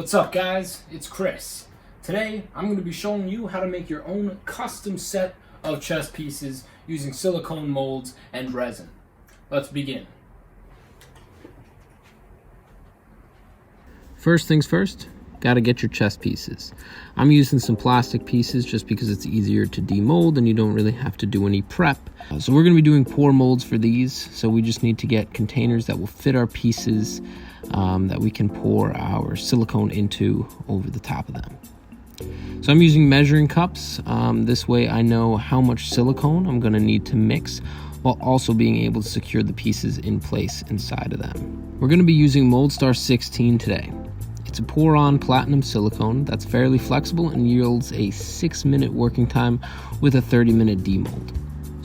What's up guys, it's Chris. Today I'm going to be showing you how to make your own custom set of chess pieces using silicone molds and resin. Let's begin. First things first, gotta get your chess pieces. I'm using some plastic pieces just because it's easier to demold and you don't really have to do any prep. So we're gonna be doing pour molds for these, so we just need to get containers that will fit our pieces that we can pour our silicone into over the top of them. So I'm using measuring cups. This way I know how much silicone I'm gonna need to mix while also being able to secure the pieces in place inside of them. We're gonna be using Moldstar 16 today. It's a pour-on platinum silicone that's fairly flexible and yields a 6-minute working time with a 30-minute demold.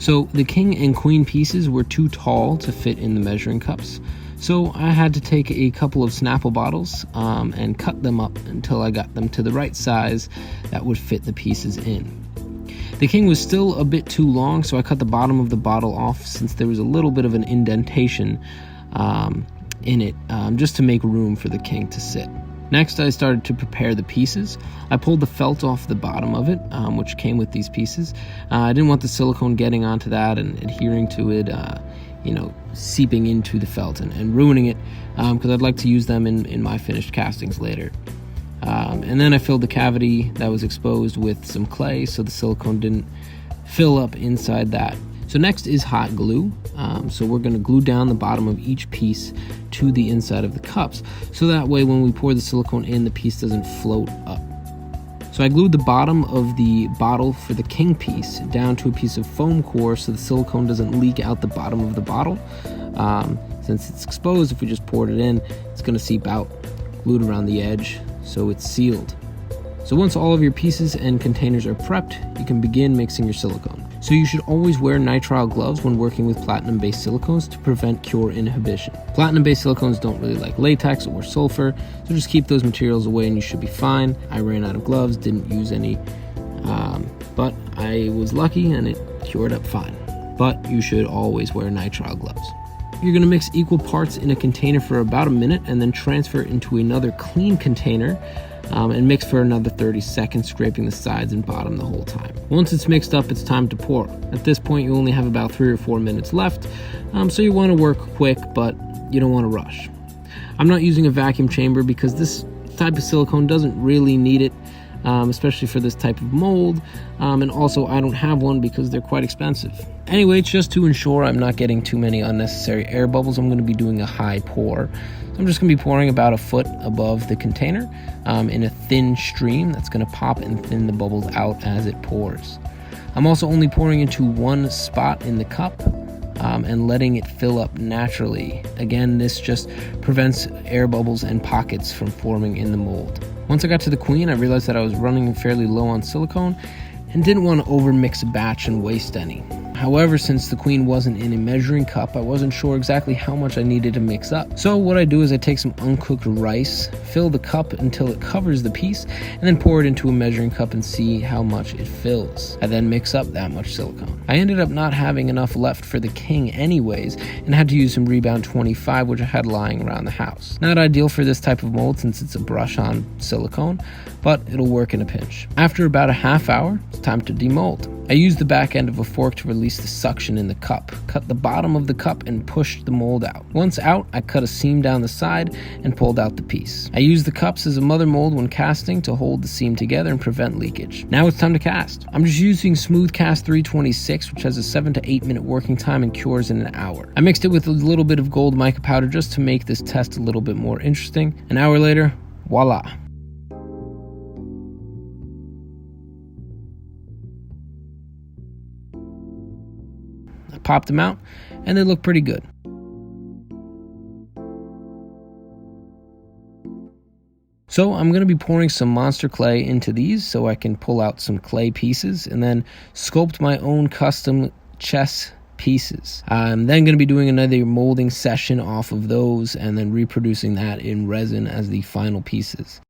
So the king and queen pieces were too tall to fit in the measuring cups, so I had to take a couple of Snapple bottles and cut them up until I got them to the right size that would fit the pieces in. The king was still a bit too long, so I cut the bottom of the bottle off since there was a little bit of an indentation in it, just to make room for the king to sit. Next, I started to prepare the pieces. I pulled the felt off the bottom of it, which came with these pieces. I didn't want the silicone getting onto that and adhering to it, seeping into the felt and ruining it, because I'd like to use them in my finished castings later. And then I filled the cavity that was exposed with some clay so the silicone didn't fill up inside that. So next is hot glue. So we're going to glue down the bottom of each piece to the inside of the cups, so that way when we pour the silicone in, the piece doesn't float up. So I glued the bottom of the bottle for the king piece down to a piece of foam core so the silicone doesn't leak out the bottom of the bottle. Since it's exposed, if we just poured it in, it's going to seep out, glued around the edge, so it's sealed. So once all of your pieces and containers are prepped, you can begin mixing your silicone. So you should always wear nitrile gloves when working with platinum-based silicones to prevent cure inhibition. Platinum-based silicones don't really like latex or sulfur, so just keep those materials away and you should be fine. I ran out of gloves, didn't use any, but I was lucky and it cured up fine. But you should always wear nitrile gloves. You're going to mix equal parts in a container for about a minute and then transfer it into another clean container and mix for another 30 seconds, scraping the sides and bottom the whole time. Once it's mixed up, it's time to pour. At this point, you only have about 3 or 4 minutes left, so you want to work quick, but you don't want to rush. I'm not using a vacuum chamber because this type of silicone doesn't really need it, especially for this type of mold, and also I don't have one because they're quite expensive. Anyway, just to ensure I'm not getting too many unnecessary air bubbles, I'm going to be doing a high pour. So I'm just going to be pouring about a foot above the container in a thin stream that's going to pop and thin the bubbles out as it pours. I'm also only pouring into one spot in the cup and letting it fill up naturally. Again, this just prevents air bubbles and pockets from forming in the mold. Once I got to the queen, I realized that I was running fairly low on silicone and didn't want to overmix a batch and waste any. However, since the queen wasn't in a measuring cup, I wasn't sure exactly how much I needed to mix up. So what I do is I take some uncooked rice, fill the cup until it covers the piece, and then pour it into a measuring cup and see how much it fills. I then mix up that much silicone. I ended up not having enough left for the king anyways, and had to use some Rebound 25, which I had lying around the house. Not ideal for this type of mold since it's a brush-on silicone, but it'll work in a pinch. After about a half hour, it's time to demold. I used the back end of a fork to release the suction in the cup, cut the bottom of the cup and pushed the mold out. Once out, I cut a seam down the side and pulled out the piece. I used the cups as a mother mold when casting to hold the seam together and prevent leakage. Now it's time to cast. I'm just using Smooth Cast 326, which has a 7 to 8 minute working time and cures in an hour. I mixed it with a little bit of gold mica powder just to make this test a little bit more interesting. An hour later, voila. I popped them out and they look pretty good. So I'm going to be pouring some monster clay into these so I can pull out some clay pieces and then sculpt my own custom chess pieces. I'm then going to be doing another molding session off of those and then reproducing that in resin as the final pieces.